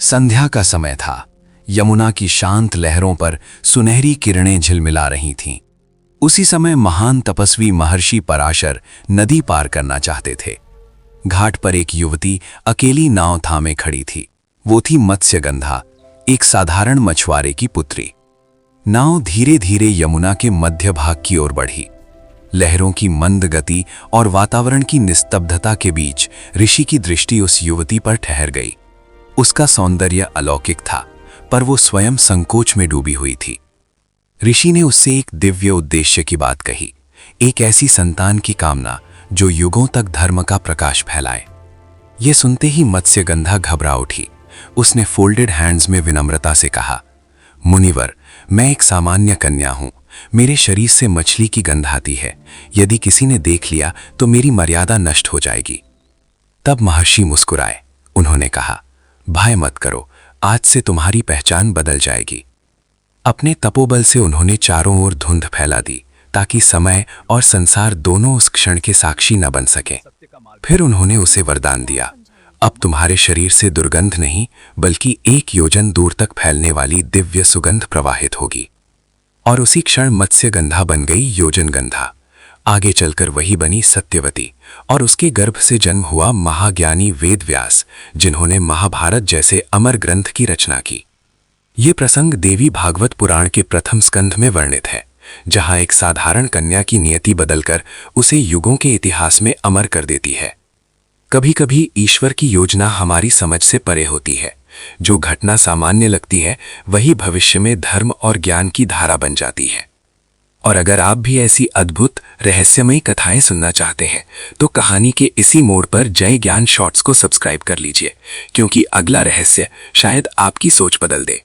संध्या का समय था। यमुना की शांत लहरों पर सुनहरी किरणें झिलमिला रही थीं। उसी समय महान तपस्वी महर्षि पराशर नदी पार करना चाहते थे। घाट पर एक युवती अकेली नाव थामे खड़ी थी। वो थी मत्स्यगंधा, एक साधारण मछुआरे की पुत्री। नाव धीरे धीरे यमुना के मध्य भाग की ओर बढ़ी। लहरों की मंद गति और वातावरण की निस्तब्धता के बीच ऋषि की दृष्टि उस युवती पर ठहर गई। उसका सौंदर्य अलौकिक था, पर वो स्वयं संकोच में डूबी हुई थी। ऋषि ने उससे एक दिव्य उद्देश्य की बात कही, एक ऐसी संतान की कामना जो युगों तक धर्म का प्रकाश फैलाए। ये सुनते ही मत्स्यगंधा घबरा उठी। उसने फोल्डेड हैंड्स में विनम्रता से कहा, मुनिवर, मैं एक सामान्य कन्या हूं। मेरे शरीर से मछली की गंध आती है। यदि किसी ने देख लिया तो मेरी मर्यादा नष्ट हो जाएगी। तब महर्षि मुस्कुराए। उन्होंने कहा, भय मत करो, आज से तुम्हारी पहचान बदल जाएगी। अपने तपोबल से उन्होंने चारों ओर धुंध फैला दी, ताकि समय और संसार दोनों उस क्षण के साक्षी न बन सके। फिर उन्होंने उसे वरदान दिया, अब तुम्हारे शरीर से दुर्गंध नहीं, बल्कि 1 योजन दूर तक फैलने वाली दिव्य सुगंध प्रवाहित होगी। और उसी क्षण मत्स्यगंधा बन गई योजनगंधा। आगे चलकर वही बनी सत्यवती, और उसके गर्भ से जन्म हुआ महाज्ञानी वेदव्यास, जिन्होंने महाभारत जैसे अमर ग्रंथ की रचना की। ये प्रसंग देवी भागवत पुराण के प्रथम स्कंध में वर्णित है, जहां एक साधारण कन्या की नियति बदलकर उसे युगों के इतिहास में अमर कर देती है। कभी कभी ईश्वर की योजना हमारी समझ से परे होती है। जो घटना सामान्य लगती है, वही भविष्य में धर्म और ज्ञान की धारा बन जाती है। और अगर आप भी ऐसी अद्भुत रहस्यमयी कथाएं सुनना चाहते हैं, तो कहानी के इसी मोड़ पर जय ज्ञान शॉर्ट्स को सब्सक्राइब कर लीजिए, क्योंकि अगला रहस्य शायद आपकी सोच बदल दे।